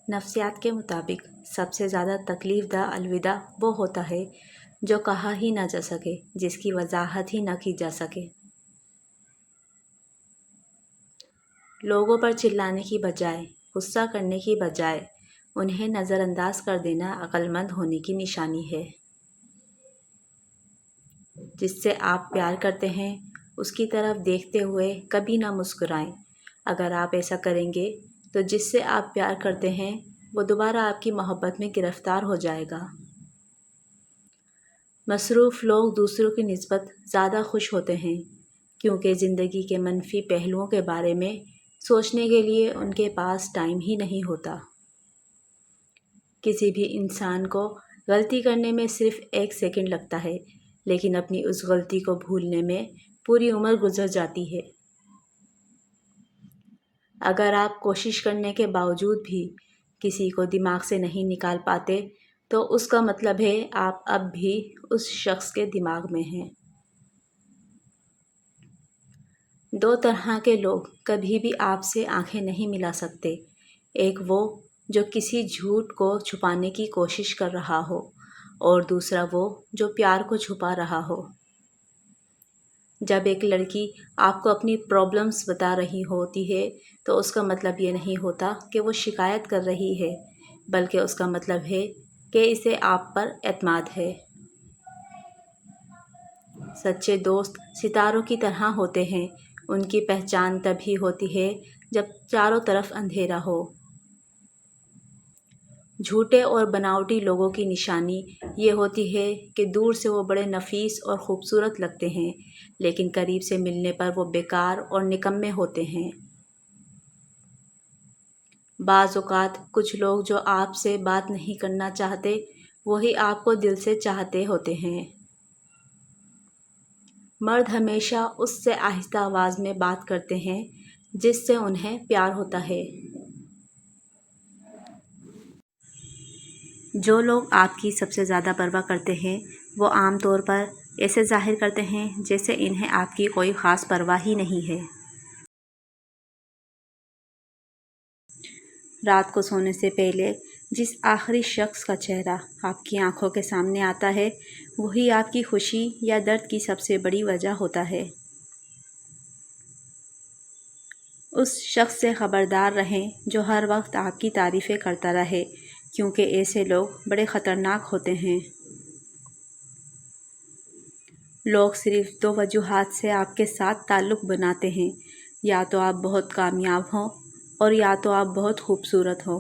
نفسیات کے مطابق سب سے زیادہ تکلیف دہ الوداع وہ ہوتا ہے جو کہا ہی نہ جا سکے، جس کی وضاحت ہی نہ کی جا سکے۔ لوگوں پر چلانے کی بجائے، غصہ کرنے کی بجائے انہیں نظر انداز کر دینا عقل مند ہونے کی نشانی ہے۔ جس سے آپ پیار کرتے ہیں اس کی طرف دیکھتے ہوئے کبھی نہ مسکرائیں۔ اگر آپ ایسا کریں گے تو جس سے آپ پیار کرتے ہیں وہ دوبارہ آپ کی محبت میں گرفتار ہو جائے گا۔ مصروف لوگ دوسروں کی نسبت زیادہ خوش ہوتے ہیں کیونکہ زندگی کے منفی پہلوؤں کے بارے میں سوچنے کے لیے ان کے پاس ٹائم ہی نہیں ہوتا۔ کسی بھی انسان کو غلطی کرنے میں صرف 1 سیکنڈ لگتا ہے، لیکن اپنی اس غلطی کو بھولنے میں پوری عمر گزر جاتی ہے۔ اگر آپ کوشش کرنے کے باوجود بھی کسی کو دماغ سے نہیں نکال پاتے تو اس کا مطلب ہے آپ اب بھی اس شخص کے دماغ میں ہیں۔ 2 طرح کے لوگ کبھی بھی آپ سے آنکھیں نہیں ملا سکتے، ایک وہ جو کسی جھوٹ کو چھپانے کی کوشش کر رہا ہو، اور دوسرا وہ جو پیار کو چھپا رہا ہو۔ جب ایک لڑکی آپ کو اپنی پرابلمز بتا رہی ہوتی ہے تو اس کا مطلب یہ نہیں ہوتا کہ وہ شکایت کر رہی ہے، بلکہ اس کا مطلب ہے کہ اسے آپ پر اعتماد ہے۔ سچے دوست ستاروں کی طرح ہوتے ہیں، ان کی پہچان تبھی ہوتی ہے جب چاروں طرف اندھیرا ہو۔ جھوٹے اور بناوٹی لوگوں کی نشانی یہ ہوتی ہے کہ دور سے وہ بڑے نفیس اور خوبصورت لگتے ہیں، لیکن قریب سے ملنے پر وہ بیکار اور نکمّے ہوتے ہیں۔ بعض اوقات کچھ لوگ جو آپ سے بات نہیں کرنا چاہتے، وہی آپ کو دل سے چاہتے ہوتے ہیں۔ مرد ہمیشہ اس سے آہستہ آواز میں بات کرتے ہیں جس سے انہیں پیار ہوتا ہے۔ جو لوگ آپ کی سب سے زیادہ پرواہ کرتے ہیں وہ عام طور پر ایسے ظاہر کرتے ہیں جیسے انہیں آپ کی کوئی خاص پرواہ ہی نہیں ہے۔ رات کو سونے سے پہلے جس آخری شخص کا چہرہ آپ کی آنکھوں کے سامنے آتا ہے وہی آپ کی خوشی یا درد کی سب سے بڑی وجہ ہوتا ہے۔ اس شخص سے خبردار رہیں جو ہر وقت آپ کی تعریفیں کرتا رہے، کیونکہ ایسے لوگ بڑے خطرناک ہوتے ہیں۔ لوگ صرف 2 وجوہات سے آپ کے ساتھ تعلق بناتے ہیں، یا تو آپ بہت کامیاب ہوں اور یا تو آپ بہت خوبصورت ہو۔